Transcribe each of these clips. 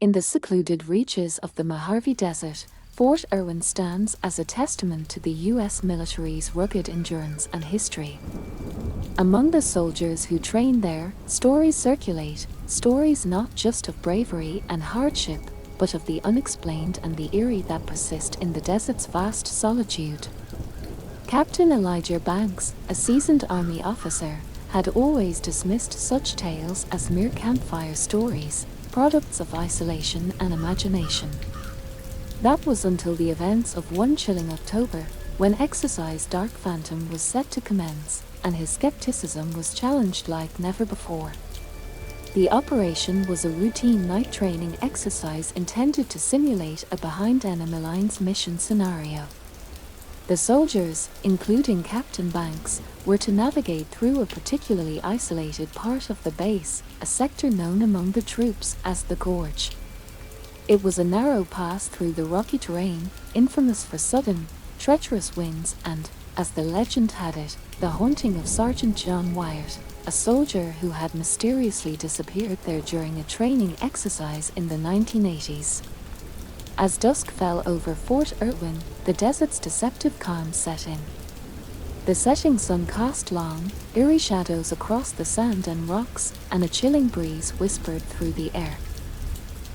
In the secluded reaches of the Mojave Desert, Fort Irwin stands as a testament to the U.S. military's rugged endurance and history. Among the soldiers who train there, stories circulate, stories not just of bravery and hardship, but of the unexplained and the eerie that persist in the desert's vast solitude. Captain Elijah Banks, a seasoned Army officer, had always dismissed such tales as mere campfire stories, products of isolation and imagination. That was until the events of one chilling October, when exercise Dark Phantom was set to commence, and his skepticism was challenged like never before. The operation was a routine night training exercise intended to simulate a behind-enemy lines mission scenario. The soldiers, including Captain Banks, were to navigate through a particularly isolated part of the base, a sector known among the troops as the Gorge. It was a narrow pass through the rocky terrain, infamous for sudden, treacherous winds and, as the legend had it, the haunting of Sergeant John Wyatt, a soldier who had mysteriously disappeared there during a training exercise in the 1980s. As dusk fell over Fort Irwin, the desert's deceptive calm set in. The setting sun cast long, eerie shadows across the sand and rocks, and a chilling breeze whispered through the air.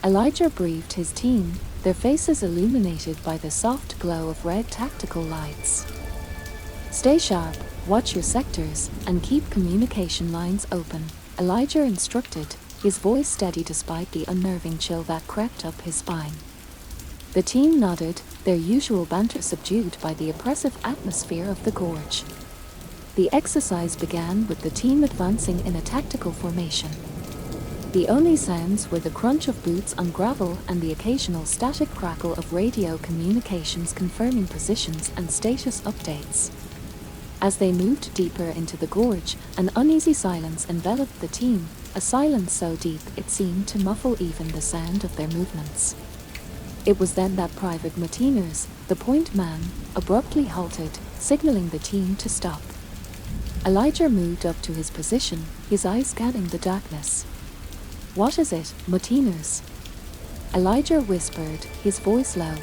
Elijah briefed his team, their faces illuminated by the soft glow of red tactical lights. "Stay sharp, watch your sectors, and keep communication lines open," Elijah instructed, his voice steady despite the unnerving chill that crept up his spine. The team nodded, their usual banter subdued by the oppressive atmosphere of the gorge. The exercise began with the team advancing in a tactical formation. The only sounds were the crunch of boots on gravel and the occasional static crackle of radio communications confirming positions and status updates. As they moved deeper into the gorge, an uneasy silence enveloped the team, a silence so deep it seemed to muffle even the sound of their movements. It was then that Private Martinez, the point man, abruptly halted, signaling the team to stop. Elijah moved up to his position, his eyes scanning the darkness. "What is it, Martinez?" Elijah whispered, his voice low.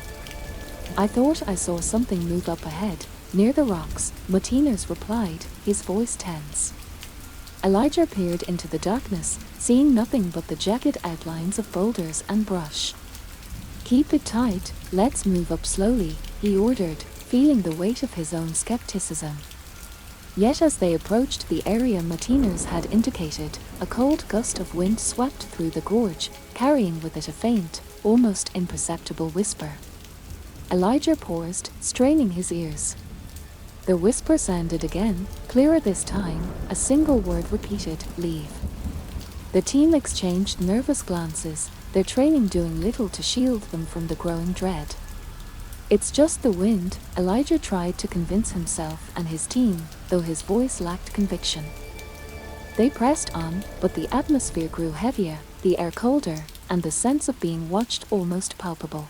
"I thought I saw something move up ahead, near the rocks," Martinez replied, his voice tense. Elijah peered into the darkness, seeing nothing but the jagged outlines of boulders and brush. "Keep it tight, let's move up slowly," he ordered, feeling the weight of his own skepticism. Yet as they approached the area Martinez had indicated, a cold gust of wind swept through the gorge, carrying with it a faint, almost imperceptible whisper. Elijah paused, straining his ears. The whisper sounded again, clearer this time, a single word repeated, "Leave." The team exchanged nervous glances, their training doing little to shield them from the growing dread. "It's just the wind," Elijah tried to convince himself and his team, though his voice lacked conviction. They pressed on, but the atmosphere grew heavier, the air colder, and the sense of being watched almost palpable.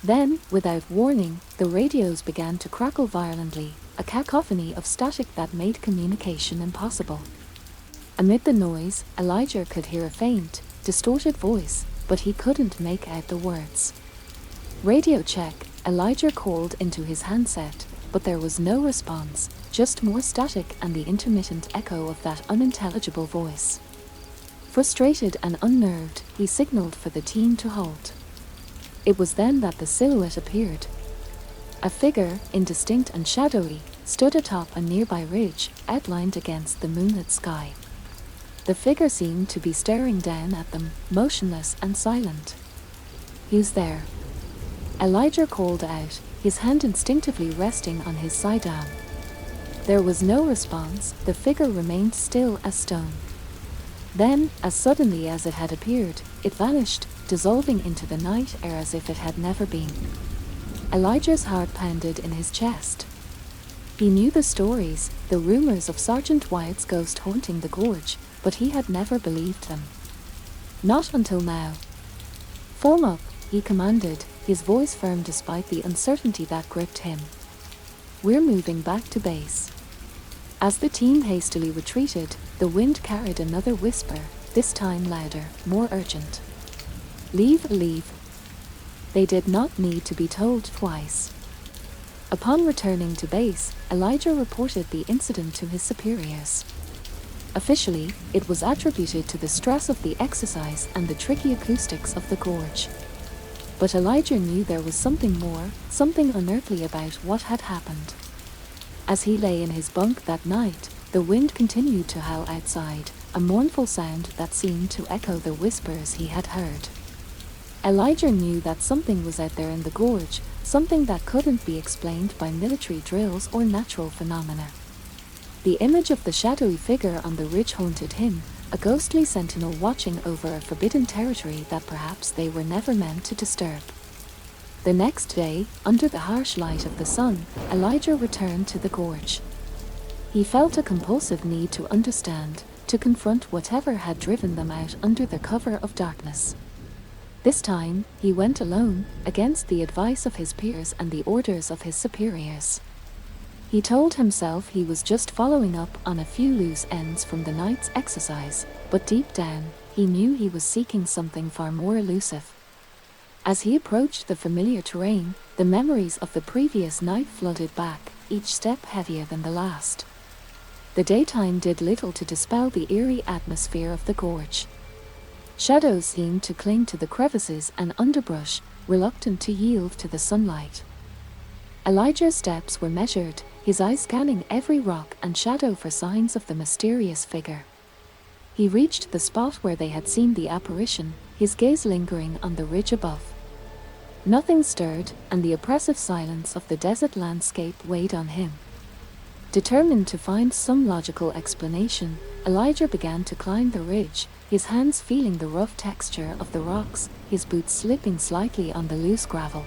Then, without warning, the radios began to crackle violently, a cacophony of static that made communication impossible. Amid the noise, Elijah could hear a faint, distorted voice, but he couldn't make out the words. "Radio check," Elijah called into his handset, but there was no response, just more static and the intermittent echo of that unintelligible voice. Frustrated and unnerved, he signaled for the team to halt. It was then that the silhouette appeared. A figure, indistinct and shadowy, stood atop a nearby ridge, outlined against the moonlit sky. The figure seemed to be staring down at them, motionless and silent. "Who's there?" Elijah called out, his hand instinctively resting on his sidearm. There was no response, the figure remained still as stone. Then, as suddenly as it had appeared, it vanished, dissolving into the night air as if it had never been. Elijah's heart pounded in his chest. He knew the stories, the rumors of Sergeant Wyatt's ghost haunting the gorge, but he had never believed them. Not until now. "Form up," he commanded, his voice firm despite the uncertainty that gripped him. "We're moving back to base." As the team hastily retreated, the wind carried another whisper, this time louder, more urgent. Leave, leave." They did not need to be told twice. Upon returning to base, Elijah reported the incident to his superiors. Officially, it was attributed to the stress of the exercise and the tricky acoustics of the gorge. But Elijah knew there was something more, something unearthly about what had happened. As he lay in his bunk that night, the wind continued to howl outside, a mournful sound that seemed to echo the whispers he had heard. Elijah knew that something was out there in the gorge, something that couldn't be explained by military drills or natural phenomena. The image of the shadowy figure on the ridge haunted him, a ghostly sentinel watching over a forbidden territory that perhaps they were never meant to disturb. The next day, under the harsh light of the sun, Elijah returned to the gorge. He felt a compulsive need to understand, to confront whatever had driven them out under the cover of darkness. This time, he went alone, against the advice of his peers and the orders of his superiors. He told himself he was just following up on a few loose ends from the night's exercise, but deep down, he knew he was seeking something far more elusive. As he approached the familiar terrain, the memories of the previous night flooded back, each step heavier than the last. The daytime did little to dispel the eerie atmosphere of the gorge. Shadows seemed to cling to the crevices and underbrush, reluctant to yield to the sunlight. Elijah's steps were measured, his eyes scanning every rock and shadow for signs of the mysterious figure. He reached the spot where they had seen the apparition, his gaze lingering on the ridge above. Nothing stirred, and the oppressive silence of the desert landscape weighed on him. Determined to find some logical explanation, Elijah began to climb the ridge, his hands feeling the rough texture of the rocks, his boots slipping slightly on the loose gravel.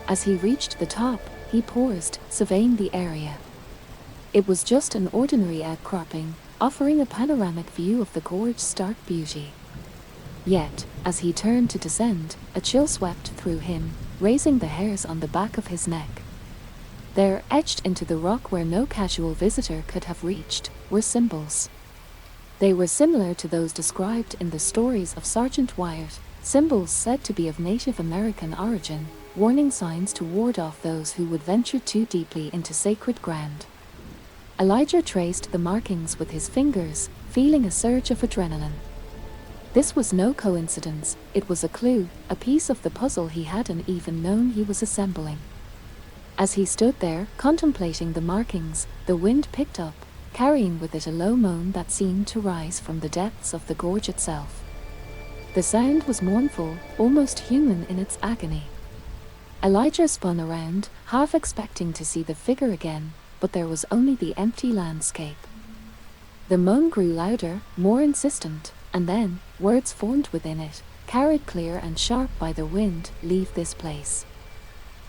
As he reached the top, he paused, surveying the area. It was just an ordinary outcropping, offering a panoramic view of the gorge's stark beauty. Yet, as he turned to descend, a chill swept through him, raising the hairs on the back of his neck. There, etched into the rock where no casual visitor could have reached, were symbols. They were similar to those described in the stories of Sergeant Wyatt, symbols said to be of Native American origin, warning signs to ward off those who would venture too deeply into sacred ground. Elijah traced the markings with his fingers, feeling a surge of adrenaline. This was no coincidence, it was a clue, a piece of the puzzle he hadn't even known he was assembling. As he stood there, contemplating the markings, the wind picked up, carrying with it a low moan that seemed to rise from the depths of the gorge itself. The sound was mournful, almost human in its agony. Elijah spun around, half expecting to see the figure again, but there was only the empty landscape. The moan grew louder, more insistent, and then, words formed within it, carried clear and sharp by the wind, "Leave this place."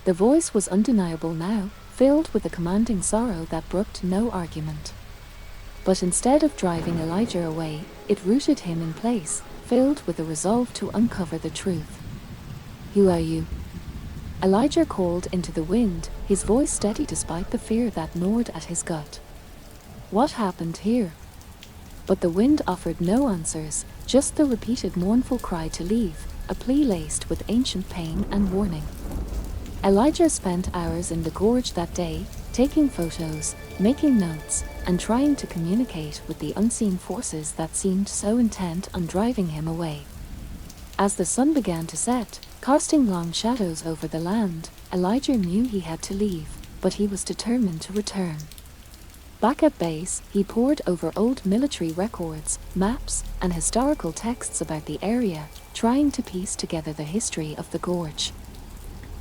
The voice was undeniable now, filled with a commanding sorrow that brooked no argument. But instead of driving Elijah away, it rooted him in place, filled with a resolve to uncover the truth. "Who are you?" Elijah called into the wind, his voice steady despite the fear that gnawed at his gut. "What happened here?" But the wind offered no answers, just the repeated mournful cry to leave, a plea laced with ancient pain and warning. Elijah spent hours in the gorge that day, taking photos, making notes, and trying to communicate with the unseen forces that seemed so intent on driving him away. As the sun began to set, casting long shadows over the land, Elijah knew he had to leave, but he was determined to return. Back at base, he pored over old military records, maps, and historical texts about the area, trying to piece together the history of the gorge.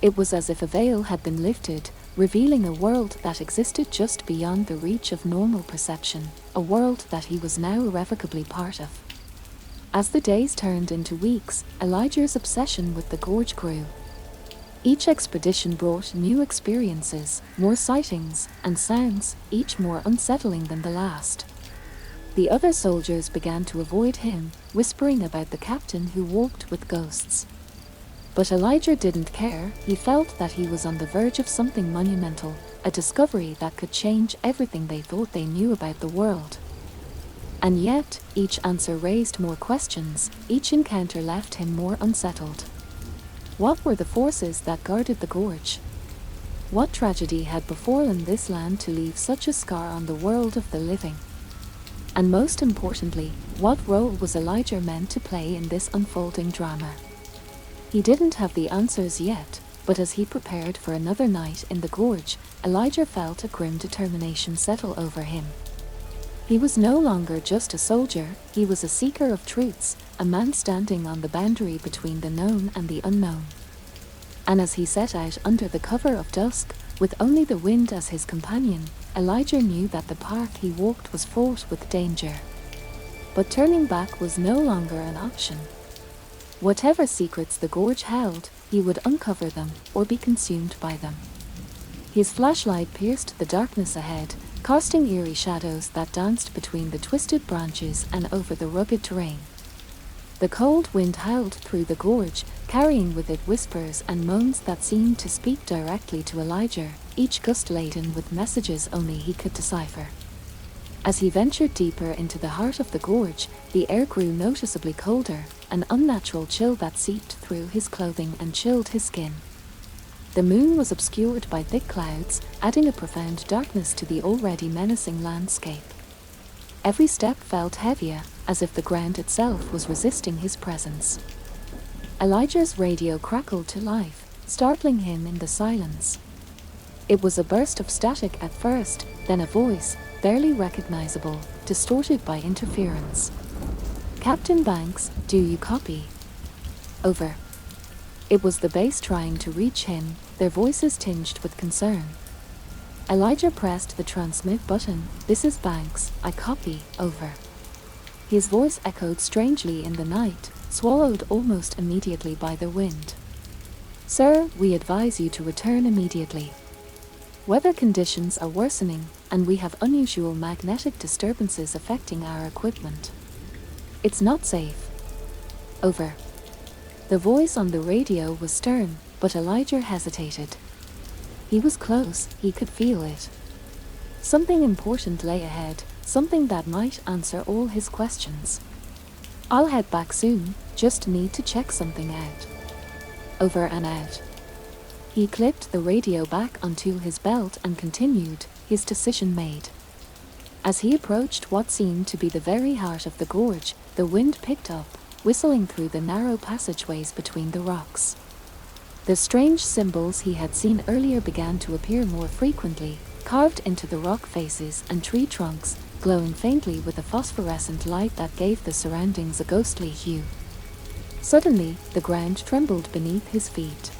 It was as if a veil had been lifted, revealing a world that existed just beyond the reach of normal perception, a world that he was now irrevocably part of. As the days turned into weeks, Elijah's obsession with the gorge grew. Each expedition brought new experiences, more sightings, and sounds, each more unsettling than the last. The other soldiers began to avoid him, whispering about the captain who walked with ghosts. But Elijah didn't care, he felt that he was on the verge of something monumental, a discovery that could change everything they thought they knew about the world. And yet, each answer raised more questions, each encounter left him more unsettled. What were the forces that guarded the gorge? What tragedy had befallen this land to leave such a scar on the world of the living? And most importantly, what role was Elijah meant to play in this unfolding drama? He didn't have the answers yet, but as he prepared for another night in the gorge, Elijah felt a grim determination settle over him. He was no longer just a soldier, he was a seeker of truths, a man standing on the boundary between the known and the unknown. And as he set out under the cover of dusk, with only the wind as his companion, Elijah knew that the path he walked was fraught with danger. But turning back was no longer an option. Whatever secrets the gorge held, he would uncover them or be consumed by them. His flashlight pierced the darkness ahead, casting eerie shadows that danced between the twisted branches and over the rugged terrain. The cold wind howled through the gorge, carrying with it whispers and moans that seemed to speak directly to Elijah, each gust laden with messages only he could decipher. As he ventured deeper into the heart of the gorge, the air grew noticeably colder, an unnatural chill that seeped through his clothing and chilled his skin. The moon was obscured by thick clouds, adding a profound darkness to the already menacing landscape. Every step felt heavier, as if the ground itself was resisting his presence. Elijah's radio crackled to life, startling him in the silence. It was a burst of static at first, then a voice, barely recognizable, distorted by interference. "Captain Banks, do you copy?" "Over." It was the base trying to reach him, their voices tinged with concern. Elijah pressed the transmit button. "This is Banks, I copy, over." His voice echoed strangely in the night, swallowed almost immediately by the wind. "Sir, we advise you to return immediately. Weather conditions are worsening, and we have unusual magnetic disturbances affecting our equipment. It's not safe." "Over." The voice on the radio was stern, but Elijah hesitated. He was close, he could feel it. Something important lay ahead, something that might answer all his questions. "I'll head back soon, just need to check something out." "Over and out." He clipped the radio back onto his belt and continued, his decision made. As he approached what seemed to be the very heart of the gorge, the wind picked up, whistling through the narrow passageways between the rocks. The strange symbols he had seen earlier began to appear more frequently, carved into the rock faces and tree trunks, glowing faintly with a phosphorescent light that gave the surroundings a ghostly hue. Suddenly, the ground trembled beneath his feet.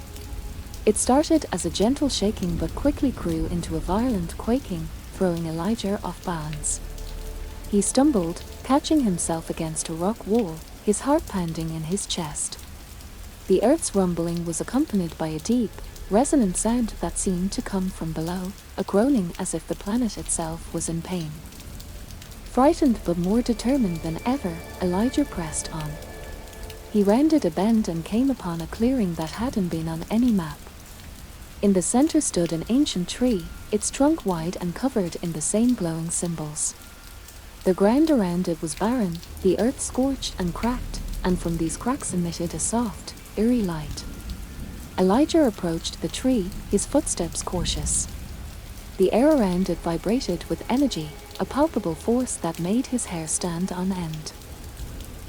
It started as a gentle shaking but quickly grew into a violent quaking, throwing Elijah off balance. He stumbled, catching himself against a rock wall, his heart pounding in his chest. The earth's rumbling was accompanied by a deep, resonant sound that seemed to come from below, a groaning as if the planet itself was in pain. Frightened but more determined than ever, Elijah pressed on. He rounded a bend and came upon a clearing that hadn't been on any map. In the center stood an ancient tree, its trunk wide and covered in the same glowing symbols. The ground around it was barren, the earth scorched and cracked, and from these cracks emitted a soft, eerie light. Elijah approached the tree, his footsteps cautious. The air around it vibrated with energy, a palpable force that made his hair stand on end.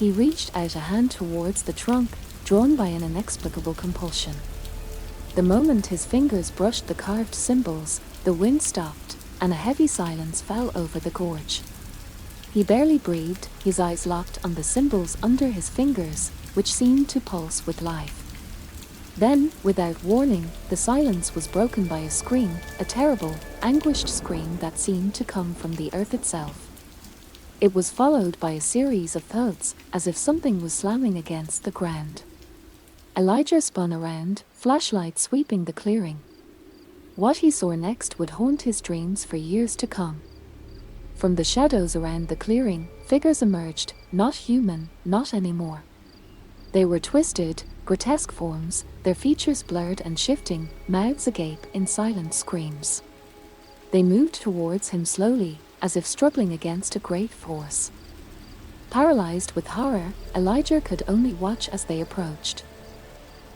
He reached out a hand towards the trunk, drawn by an inexplicable compulsion. The moment his fingers brushed the carved symbols, the wind stopped, and a heavy silence fell over the gorge. He barely breathed, his eyes locked on the symbols under his fingers, which seemed to pulse with life. Then, without warning, the silence was broken by a scream, a terrible, anguished scream that seemed to come from the earth itself. It was followed by a series of thuds, as if something was slamming against the ground. Elijah spun around, flashlight sweeping the clearing. What he saw next would haunt his dreams for years to come. From the shadows around the clearing, figures emerged, not human, not anymore. They were twisted, grotesque forms, their features blurred and shifting, mouths agape in silent screams. They moved towards him slowly, as if struggling against a great force. Paralyzed with horror, Elijah could only watch as they approached.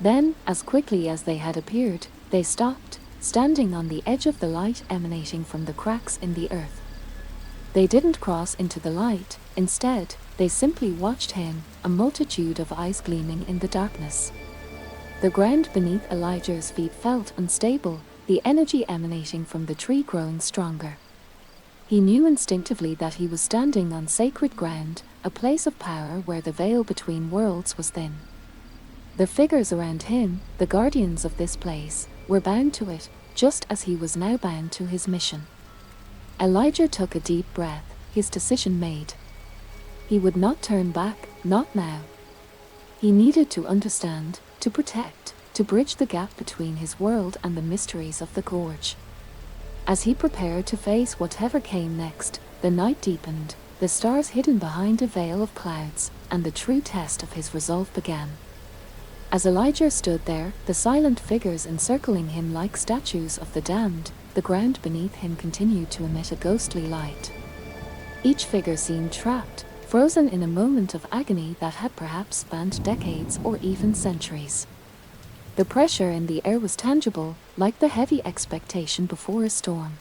Then, as quickly as they had appeared, they stopped, standing on the edge of the light emanating from the cracks in the earth. They didn't cross into the light, instead, they simply watched him, a multitude of eyes gleaming in the darkness. The ground beneath Elijah's feet felt unstable, the energy emanating from the tree growing stronger. He knew instinctively that he was standing on sacred ground, a place of power where the veil between worlds was thin. The figures around him, the guardians of this place, were bound to it, just as he was now bound to his mission. Elijah took a deep breath, his decision made. He would not turn back, not now. He needed to understand, to protect, to bridge the gap between his world and the mysteries of the gorge. As he prepared to face whatever came next, the night deepened, the stars hidden behind a veil of clouds, and the true test of his resolve began. As Elijah stood there, the silent figures encircling him like statues of the damned, the ground beneath him continued to emit a ghostly light. Each figure seemed trapped, frozen in a moment of agony that had perhaps spanned decades or even centuries. The pressure in the air was tangible, like the heavy expectation before a storm.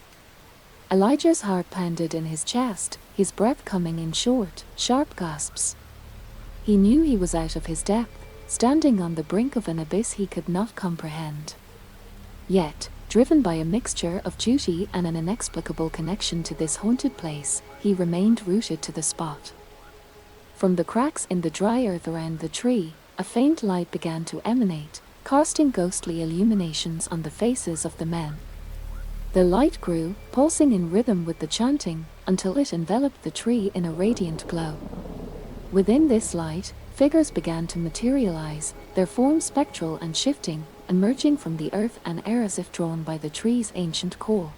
Elijah's heart pounded in his chest, his breath coming in short, sharp gasps. He knew he was out of his depth, standing on the brink of an abyss he could not comprehend. Yet, driven by a mixture of duty and an inexplicable connection to this haunted place, he remained rooted to the spot. From the cracks in the dry earth around the tree, a faint light began to emanate, casting ghostly illuminations on the faces of the men. The light grew, pulsing in rhythm with the chanting, until it enveloped the tree in a radiant glow. Within this light, figures began to materialize, their forms spectral and shifting, emerging from the earth and air as if drawn by the tree's ancient core.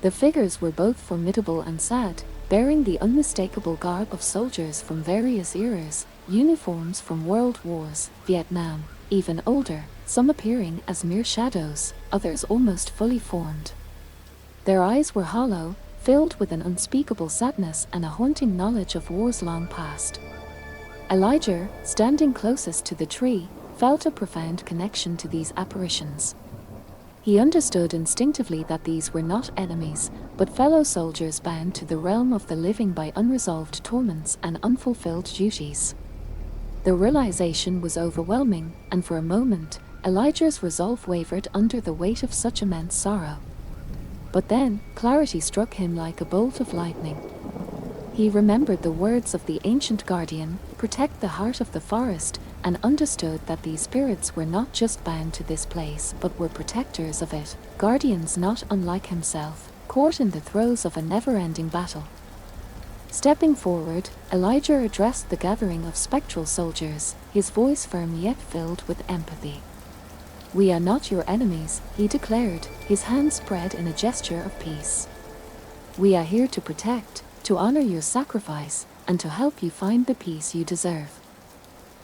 The figures were both formidable and sad, bearing the unmistakable garb of soldiers from various eras, uniforms from world wars, Vietnam, even older, some appearing as mere shadows, others almost fully formed. Their eyes were hollow, filled with an unspeakable sadness and a haunting knowledge of wars long past. Elijah, standing closest to the tree, felt a profound connection to these apparitions. He understood instinctively that these were not enemies, but fellow soldiers bound to the realm of the living by unresolved torments and unfulfilled duties. The realization was overwhelming, and for a moment, Elijah's resolve wavered under the weight of such immense sorrow. But then, clarity struck him like a bolt of lightning. He remembered the words of the ancient guardian, "Protect the heart of the forest," and understood that these spirits were not just bound to this place, but were protectors of it, guardians not unlike himself, caught in the throes of a never-ending battle. Stepping forward, Elijah addressed the gathering of spectral soldiers, his voice firm yet filled with empathy. "We are not your enemies," he declared, his hands spread in a gesture of peace. "We are here to protect, to honor your sacrifice, and to help you find the peace you deserve."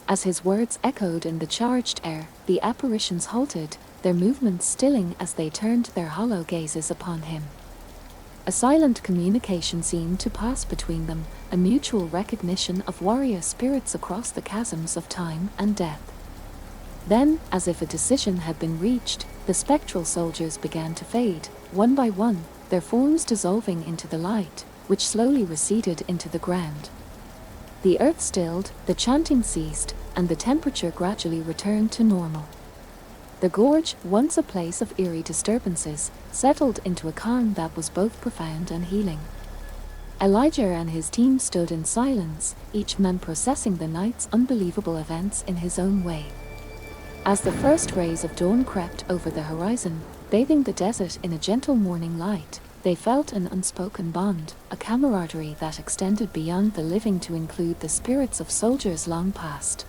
As his words echoed in the charged air, the apparitions halted, their movements stilling as they turned their hollow gazes upon him. A silent communication seemed to pass between them, a mutual recognition of warrior spirits across the chasms of time and death. Then, as if a decision had been reached, the spectral soldiers began to fade, one by one, their forms dissolving into the light, which slowly receded into the ground. The earth stilled, the chanting ceased, and the temperature gradually returned to normal. The gorge, once a place of eerie disturbances, settled into a calm that was both profound and healing. Elijah and his team stood in silence, each man processing the night's unbelievable events in his own way. As the first rays of dawn crept over the horizon, bathing the desert in a gentle morning light, they felt an unspoken bond, a camaraderie that extended beyond the living to include the spirits of soldiers long past.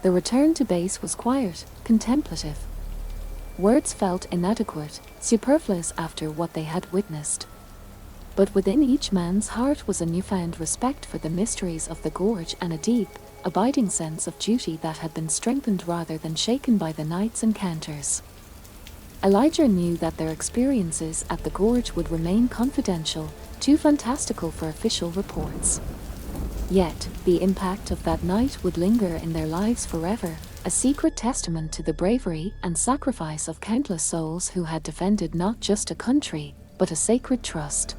The return to base was quiet, contemplative. Words felt inadequate, superfluous after what they had witnessed. But within each man's heart was a newfound respect for the mysteries of the gorge and a deep, abiding sense of duty that had been strengthened rather than shaken by the night's encounters. Elijah knew that their experiences at the gorge would remain confidential, too fantastical for official reports. Yet, the impact of that night would linger in their lives forever, a secret testament to the bravery and sacrifice of countless souls who had defended not just a country, but a sacred trust.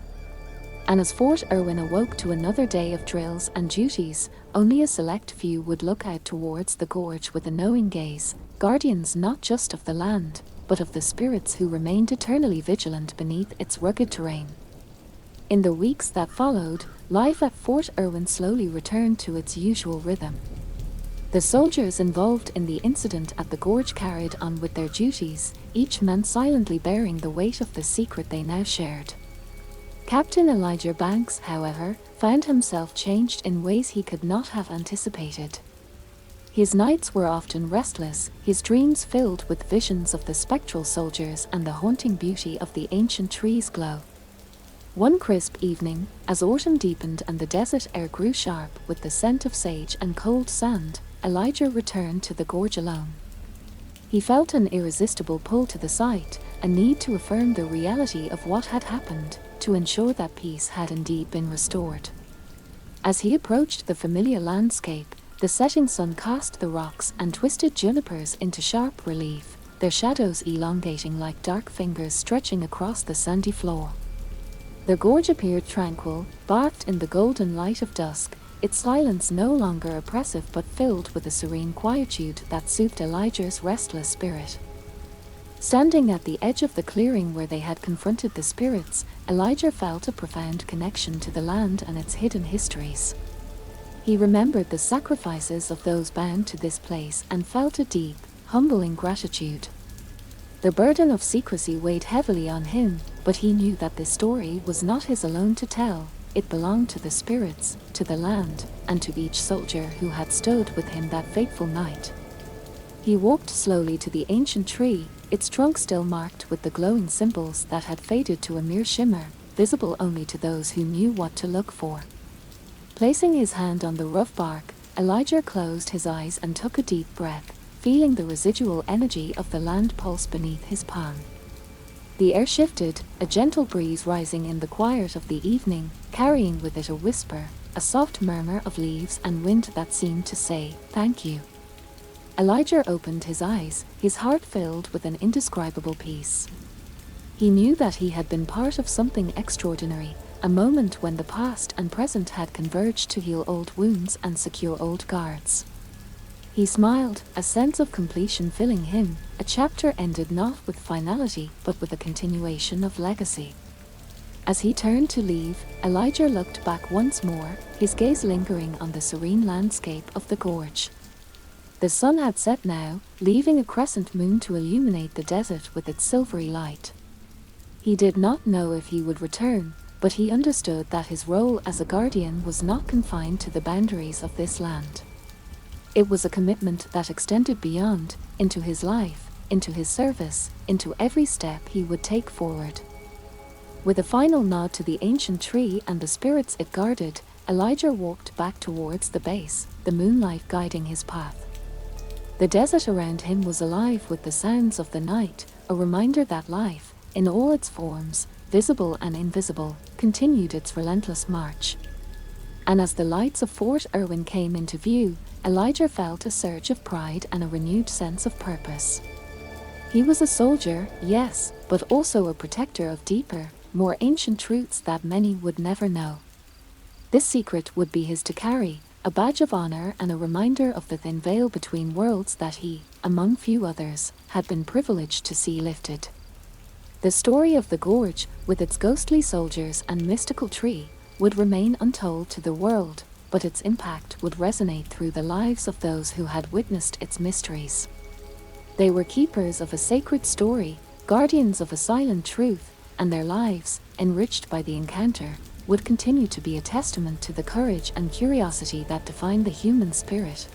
And as Fort Irwin awoke to another day of drills and duties, only a select few would look out towards the gorge with a knowing gaze, guardians not just of the land, but of the spirits who remained eternally vigilant beneath its rugged terrain. In the weeks that followed, life at Fort Irwin slowly returned to its usual rhythm. The soldiers involved in the incident at the gorge carried on with their duties, each man silently bearing the weight of the secret they now shared. Captain Elijah Banks, however, found himself changed in ways he could not have anticipated. His nights were often restless, his dreams filled with visions of the spectral soldiers and the haunting beauty of the ancient trees' glow. One crisp evening, as autumn deepened and the desert air grew sharp with the scent of sage and cold sand, Elijah returned to the gorge alone. He felt an irresistible pull to the site, a need to affirm the reality of what had happened, to ensure that peace had indeed been restored. As he approached the familiar landscape, the setting sun cast the rocks and twisted junipers into sharp relief, their shadows elongating like dark fingers stretching across the sandy floor. The gorge appeared tranquil, bathed in the golden light of dusk, its silence no longer oppressive but filled with a serene quietude that soothed Elijah's restless spirit. Standing at the edge of the clearing where they had confronted the spirits, Elijah felt a profound connection to the land and its hidden histories. He remembered the sacrifices of those bound to this place and felt a deep, humbling gratitude. The burden of secrecy weighed heavily on him, but he knew that this story was not his alone to tell. It belonged to the spirits, to the land, and to each soldier who had stood with him that fateful night. He walked slowly to the ancient tree, its trunk still marked with the glowing symbols that had faded to a mere shimmer, visible only to those who knew what to look for. Placing his hand on the rough bark, Elijah closed his eyes and took a deep breath, feeling the residual energy of the land pulse beneath his palm. The air shifted, a gentle breeze rising in the quiet of the evening, carrying with it a whisper, a soft murmur of leaves and wind that seemed to say, "Thank you." Elijah opened his eyes, his heart filled with an indescribable peace. He knew that he had been part of something extraordinary, a moment when the past and present had converged to heal old wounds and secure old guards. He smiled, a sense of completion filling him, a chapter ended not with finality but with a continuation of legacy. As he turned to leave, Elijah looked back once more, his gaze lingering on the serene landscape of the gorge. The sun had set now, leaving a crescent moon to illuminate the desert with its silvery light. He did not know if he would return, but he understood that his role as a guardian was not confined to the boundaries of this land. It was a commitment that extended beyond, into his life, into his service, into every step he would take forward. With a final nod to the ancient tree and the spirits it guarded, Elijah walked back towards the base, the moonlight guiding his path. The desert around him was alive with the sounds of the night, a reminder that life, in all its forms, visible and invisible, continued its relentless march. And as the lights of Fort Irwin came into view, Elijah felt a surge of pride and a renewed sense of purpose. He was a soldier, yes, but also a protector of deeper, more ancient truths that many would never know. This secret would be his to carry, a badge of honor and a reminder of the thin veil between worlds that he, among few others, had been privileged to see lifted. The story of the gorge, with its ghostly soldiers and mystical tree, would remain untold to the world, but its impact would resonate through the lives of those who had witnessed its mysteries. They were keepers of a sacred story, guardians of a silent truth, and their lives, enriched by the encounter, would continue to be a testament to the courage and curiosity that define the human spirit.